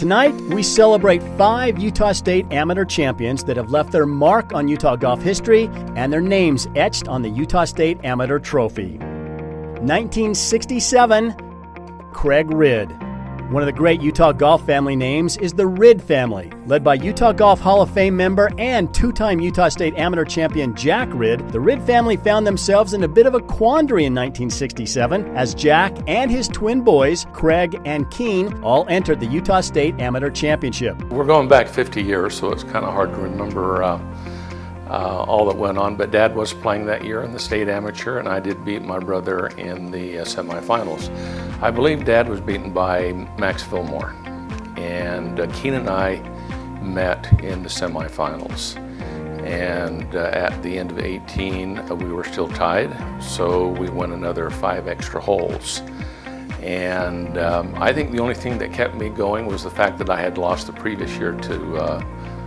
Tonight, we celebrate 5 Utah State amateur champions that have left their mark on Utah golf history and their names etched on the Utah State Amateur Trophy. 1967, Craig Ridd. One of the great Utah golf family names is the Ridd family. Led by Utah Golf Hall of Fame member and 2-time Utah State Amateur champion Jack Ridd, the Ridd family found themselves in a bit of a quandary in 1967 as Jack and his twin boys, Craig and Keen, all entered the Utah State Amateur Championship. We're going back 50 years, so it's kind of hard to remember all that went on, but Dad was playing that year in the state amateur, and I did beat my brother in the semifinals. I believe Dad was beaten by Max Fillmore, and Keen and I met in the semifinals. And at the end of 18, we were still tied, so we won another 5 extra holes. And I think the only thing that kept me going was the fact that I had lost the previous year to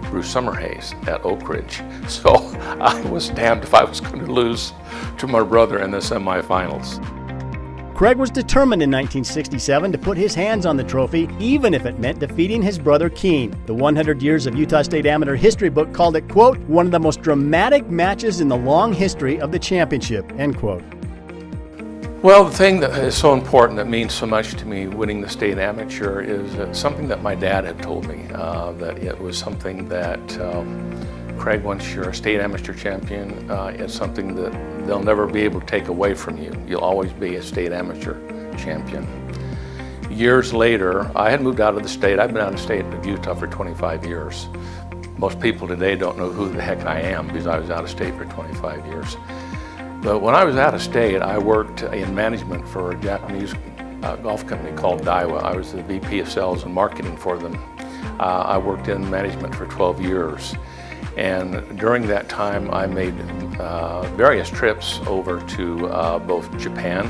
Bruce Summerhays at Oak Ridge. So I was damned if I was going to lose to my brother in the semifinals. Craig was determined in 1967 to put his hands on the trophy, even if it meant defeating his brother Keen. The 100 Years of Utah State Amateur History book called it, quote, one of the most dramatic matches in the long history of the championship, end quote. Well, the thing that is so important, that means so much to me, winning the state amateur, is something that my dad had told me, that it was something that, Craig, once you're a state amateur champion, it's something that they'll never be able to take away from you. You'll always be a state amateur champion. Years later, I had moved out of the state. I've been out of state of Utah for 25 years. Most people today don't know who the heck I am because I was out of state for 25 years. But when I was out of state, I worked in management for a Japanese golf company called Daiwa. I was the VP of sales and marketing for them. I worked in management for 12 years. And during that time, I made various trips over to both Japan,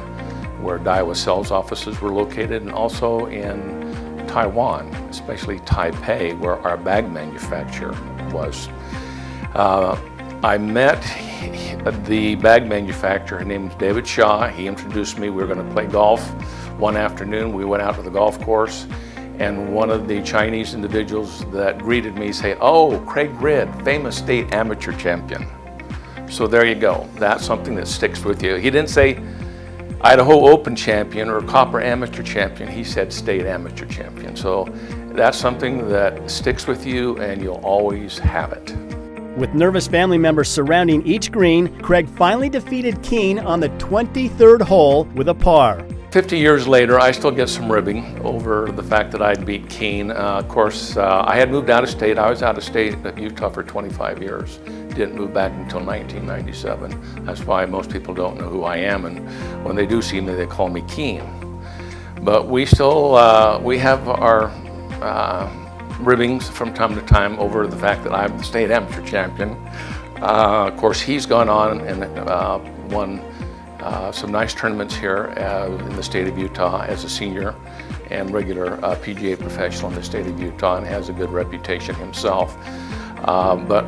where Daiwa sales offices were located, and also in Taiwan, especially Taipei, where our bag manufacturer was. I met the bag manufacturer. His name was David Shaw. He introduced me. We were going to play golf one afternoon. We went out to the golf course, and one of the Chinese individuals that greeted me said, "Oh, Craig Ridd, famous state amateur champion." So there you go. That's something that sticks with you. He didn't say Idaho Open champion or Copper amateur champion. He said state amateur champion. So that's something that sticks with you, and you'll always have it. With nervous family members surrounding each green, Craig finally defeated Keen on the 23rd hole with a par. 50 years later, I still get some ribbing over the fact that I'd beat Keen. Of course, I had moved out of state. I was out of state at Utah for 25 years. Didn't move back until 1997. That's why most people don't know who I am, and when they do see me, they call me Keen. But we still, we have our ribbings from time to time over the fact that I'm the state amateur champion. Of course, he's gone on and won some nice tournaments here in the state of Utah as a senior and regular PGA professional in the state of Utah, and has a good reputation himself. But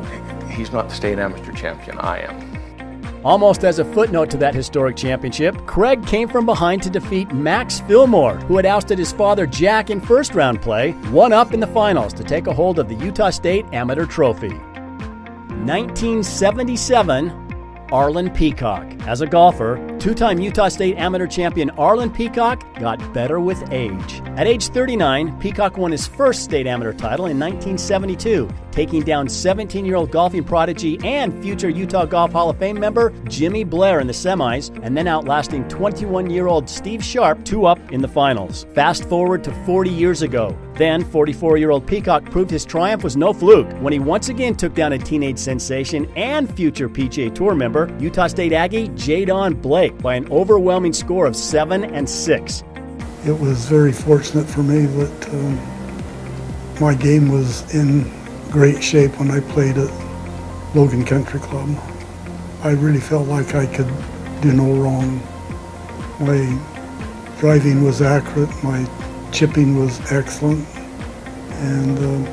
he's not the state amateur champion. I am. Almost as a footnote to that historic championship, Craig came from behind to defeat Max Fillmore, who had ousted his father Jack in first-round play, one up in the finals to take a hold of the Utah State Amateur Trophy. 1977, Arlen Peacock. As a golfer, 2-time Utah State Amateur champion Arlen Peacock got better with age. At age 39, Peacock won his first state amateur title in 1972, taking down 17-year-old golfing prodigy and future Utah Golf Hall of Fame member Jimmy Blair in the semis, and then outlasting 21-year-old Steve Sharp 2 up in the finals. Fast forward to 40 years ago. Then, 44-year-old Peacock proved his triumph was no fluke when he once again took down a teenage sensation and future PGA Tour member, Utah State Aggie Jadon Blake, by an overwhelming score of 7-6. It was very fortunate for me that my game was in great shape when I played at Logan Country Club. I really felt like I could do no wrong. My driving was accurate, my chipping was excellent, and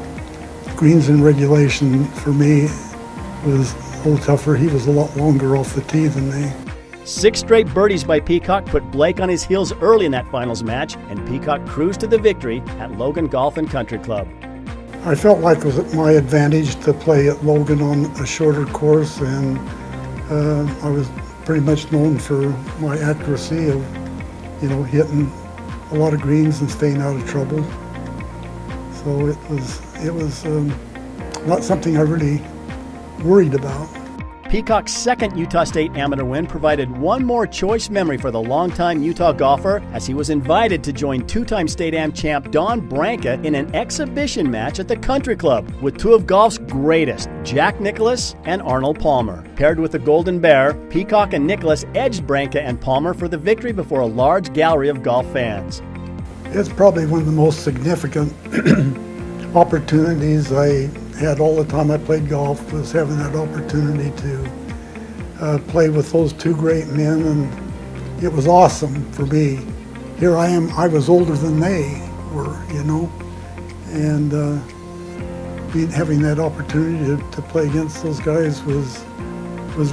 greens in regulation for me was a little tougher. He was a lot longer off the tee than me. 6 straight birdies by Peacock put Blake on his heels early in that finals match, and Peacock cruised to the victory at Logan Golf and Country Club. I felt like it was my advantage to play at Logan on a shorter course, and I was pretty much known for my accuracy of, hitting a lot of greens and staying out of trouble. So it was not something I really worried about. Peacock's second Utah State Amateur win provided one more choice memory for the longtime Utah golfer, as he was invited to join two-time State Am champ Don Branca in an exhibition match at the Country Club with two of golf's greatest, Jack Nicklaus and Arnold Palmer. Paired with the Golden Bear, Peacock and Nicklaus edged Branca and Palmer for the victory before a large gallery of golf fans. It's probably one of the most significant opportunities I had all the time I played golf, was having that opportunity to play with those two great men, and it was awesome for me. Here I am, I was older than they were, and having that opportunity to play against those guys was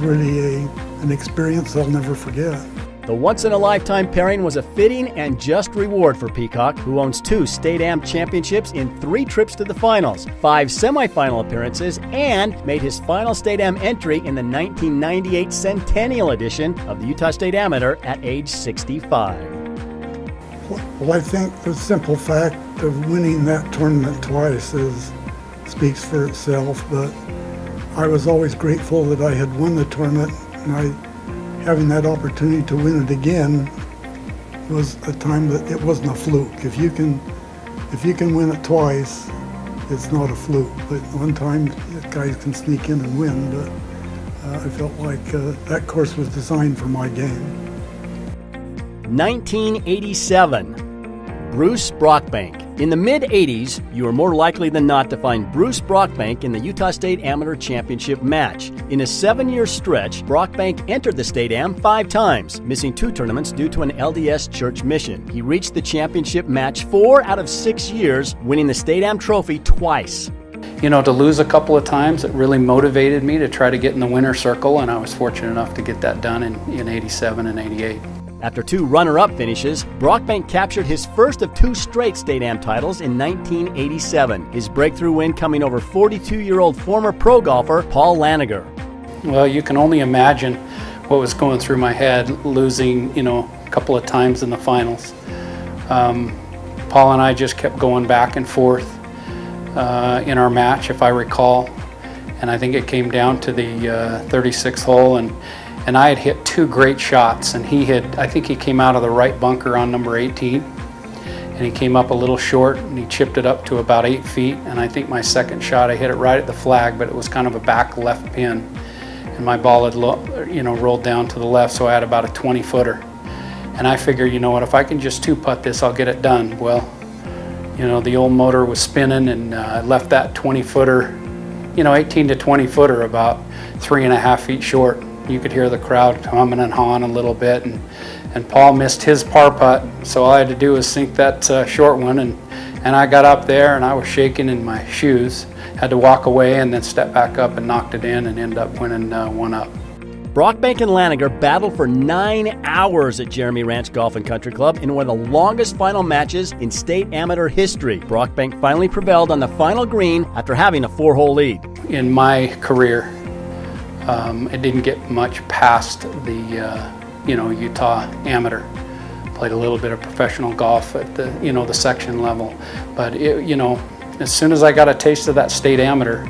really an experience I'll never forget. The once-in-a-lifetime pairing was a fitting and just reward for Peacock, who owns 2 State Am championships in 3 trips to the finals, 5 semifinal appearances, and made his final State Am entry in the 1998 Centennial edition of the Utah State Amateur at age 65. Well, I think the simple fact of winning that tournament twice speaks for itself, but I was always grateful that I had won the tournament, and having that opportunity to win it again was a time that it wasn't a fluke. If you can win it twice, it's not a fluke. But one time, guys can sneak in and win. But I felt like that course was designed for my game. 1987. Bruce Brockbank. In the mid-'80s, you were more likely than not to find Bruce Brockbank in the Utah State Amateur Championship match. In a 7-year stretch, Brockbank entered the State Am 5 times, missing 2 tournaments due to an LDS church mission. He reached the championship match 4 out of 6 years, winning the State Am trophy twice. To lose a couple of times, it really motivated me to try to get in the winner's circle, and I was fortunate enough to get that done in 87 and 88. After 2 runner-up finishes, Brockbank captured his first of 2 straight State Am titles in 1987, his breakthrough win coming over 42-year-old former pro golfer Paul Laniger. Well, you can only imagine what was going through my head, losing, a couple of times in the finals. Paul and I just kept going back and forth in our match, if I recall, and I think it came down to the 36th hole, and I had hit 2 great shots, and I think he came out of the right bunker on number 18, and he came up a little short, and he chipped it up to about 8 feet, and I think my second shot, I hit it right at the flag, but it was kind of a back left pin, and my ball had rolled down to the left, so I had about a 20-footer, and I figured, if I can just 2-putt this, I'll get it done. Well, the old motor was spinning, and I left that 20-footer, 18 to 20-footer about 3.5 feet short. You could hear the crowd humming and hawing a little bit, and Paul missed his par putt, so all I had to do was sink that short one, and I got up there, and I was shaking in my shoes, had to walk away and then step back up and knocked it in and ended up winning 1-up. Brockbank and Laniger battled for 9 hours at Jeremy Ranch Golf and Country Club in one of the longest final matches in State Amateur history. Brockbank finally prevailed on the final green after having a 4-hole lead. In my career, it didn't get much past the Utah Amateur. Played a little bit of professional golf at the the section level, but as soon as I got a taste of that State Amateur,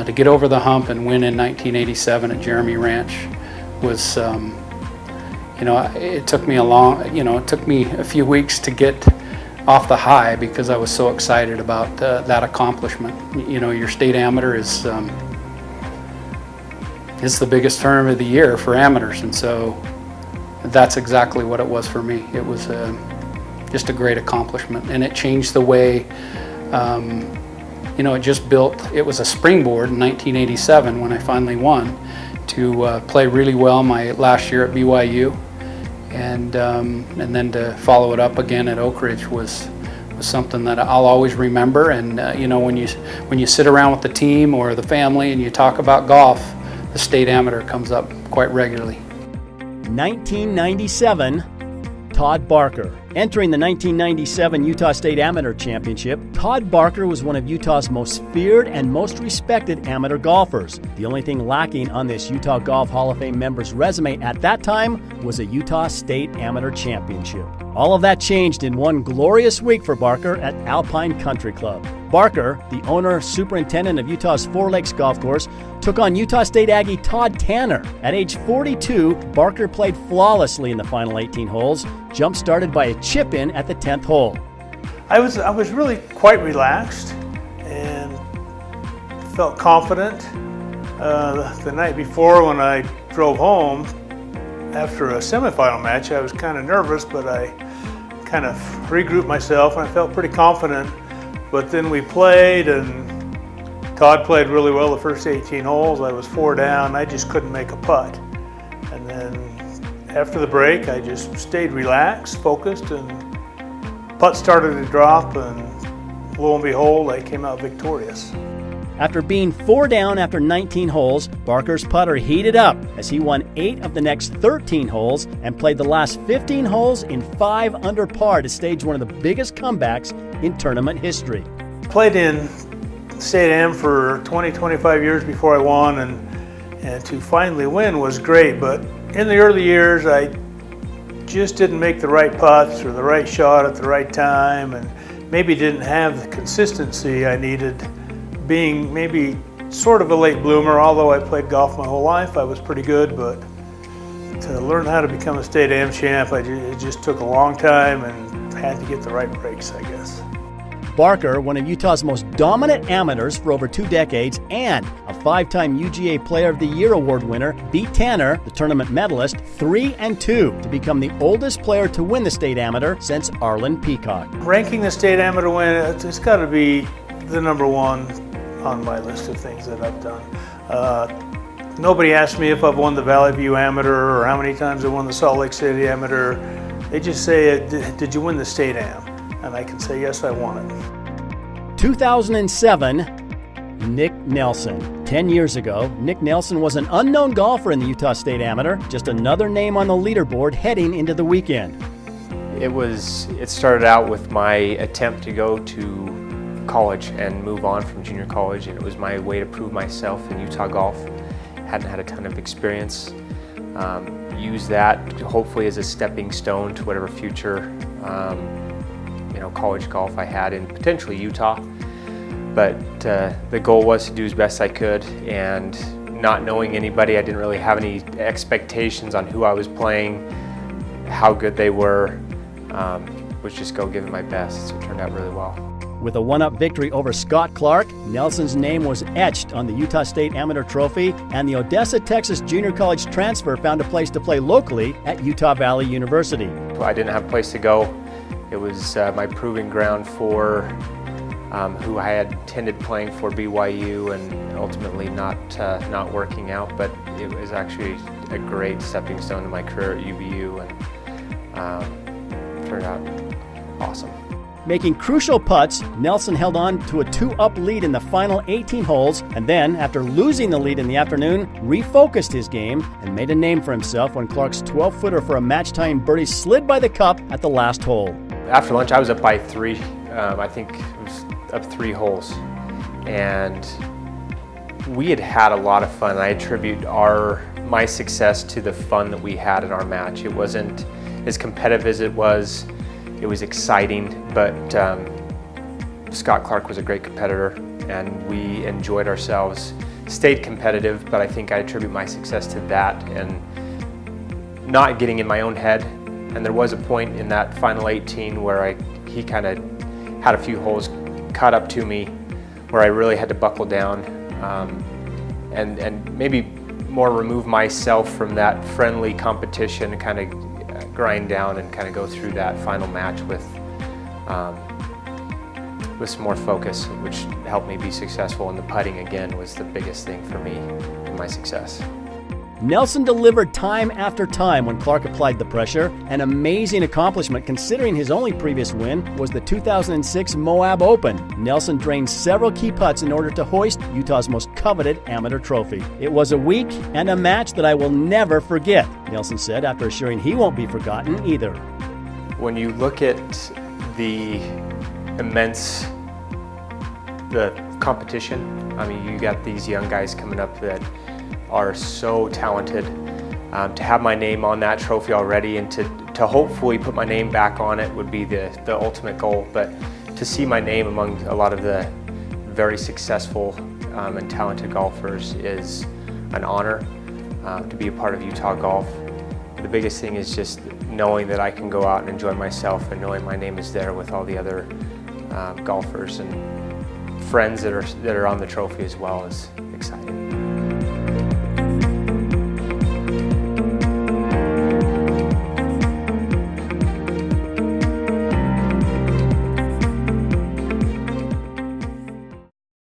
to get over the hump and win in 1987 at Jeremy Ranch was it took me it took me a few weeks to get off the high because I was so excited about that accomplishment. Your State Amateur is it's the biggest tournament of the year for amateurs, and so that's exactly what it was for me. It was just a great accomplishment, and it changed the way, it was a springboard in 1987 when I finally won to play really well my last year at BYU, and then to follow it up again at Oak Ridge was something that I'll always remember. And when you sit around with the team or the family and you talk about golf, the State Amateur comes up quite regularly. 1997, Todd Barker. Entering the 1997 Utah State Amateur Championship, Todd Barker was one of Utah's most feared and most respected amateur golfers. The only thing lacking on this Utah Golf Hall of Fame member's resume at that time was a Utah State Amateur Championship. All of that changed in one glorious week for Barker at Alpine Country Club. Barker, the owner superintendent of Utah's Four Lakes Golf Course, took on Utah State Aggie Todd Tanner. At age 42, Barker played flawlessly in the final 18 holes, jump-started by a chip-in at the 10th hole. I was really quite relaxed and felt confident. The night before when I drove home, after a semifinal match, I was kind of nervous, but I kind of regrouped myself and I felt pretty confident. But then we played, and Todd played really well the first 18 holes. I was 4 down. I just couldn't make a putt. And then after the break, I just stayed relaxed, focused, and putt started to drop, and lo and behold, I came out victorious. After being 4 down after 19 holes, Barker's putter heated up as he won 8 of the next 13 holes and played the last 15 holes in 5 under par to stage one of the biggest comebacks in tournament history. Played in State Am for 25 years before I won, and to finally win was great, but in the early years I just didn't make the right putts or the right shot at the right time, and maybe didn't have the consistency I needed. Being maybe sort of a late bloomer, although I played golf my whole life, I was pretty good, but to learn how to become a State Am champ, it just took a long time and had to get the right breaks, I guess. Barker, one of Utah's most dominant amateurs for over 2 decades and a 5-time UGA Player of the Year award winner, beat Tanner, the tournament medalist, 3-2 to become the oldest player to win the State Amateur since Arlen Peacock. Ranking the State Amateur win, it's got to be the number one on my list of things that I've done. Nobody asked me if I've won the Valley View Amateur or how many times I won the Salt Lake City Amateur. They just say, did you win the State Am? And I can say, yes, I won it. 2007, Nick Nelson. 10 years ago, Nick Nelson was an unknown golfer in the Utah State Amateur, just another name on the leaderboard heading into the weekend. It started out with my attempt to go to college and move on from junior college, and it was my way to prove myself in Utah golf. Hadn't had a ton of experience. Use that hopefully as a stepping stone to whatever future college golf I had in potentially Utah. But the goal was to do as best I could, and not knowing anybody, I didn't really have any expectations on who I was playing, how good they were. Was just go give it my best, so it turned out really well. With a 1-up victory over Scott Clark, Nelson's name was etched on the Utah State Amateur Trophy, and the Odessa, Texas Junior College transfer found a place to play locally at Utah Valley University. I didn't have a place to go. It was my proving ground for who I had intended playing for BYU, and ultimately not working out, but it was actually a great stepping stone to my career at UVU, and turned out awesome. Making crucial putts, Nelson held on to a 2-up lead in the final 18 holes, and then, after losing the lead in the afternoon, refocused his game and made a name for himself when Clark's 12-footer for a match-tying birdie slid by the cup at the last hole. After lunch, I was up by 3. I think it was up 3 holes, and we had a lot of fun. I attribute my success to the fun that we had in our match. It wasn't as competitive as it was. It was exciting, but Scott Clark was a great competitor, and we enjoyed ourselves. Stayed competitive, but I think I attribute my success to that and not getting in my own head. And there was a point in that final 18 where he kind of had a few holes caught up to me, where I really had to buckle down and maybe more remove myself from that friendly competition and kind of grind down and kind of go through that final match with some more focus, which helped me be successful. And the putting again was the biggest thing for me in my success. Nelson delivered time after time when Clark applied the pressure, an amazing accomplishment considering his only previous win was the 2006 Moab Open. Nelson drained several key putts in order to hoist Utah's most coveted amateur trophy. It was a week and a match that I will never forget, Nelson said, after assuring he won't be forgotten either. When you look at the competition, I mean, you got these young guys coming up that are so talented. To have my name on that trophy already and to hopefully put my name back on it would be the ultimate goal. But to see my name among a lot of the very successful and talented golfers is an honor. To be a part of Utah Golf. The biggest thing is just knowing that I can go out and enjoy myself and knowing my name is there with all the other golfers and friends that are on the trophy as well is exciting.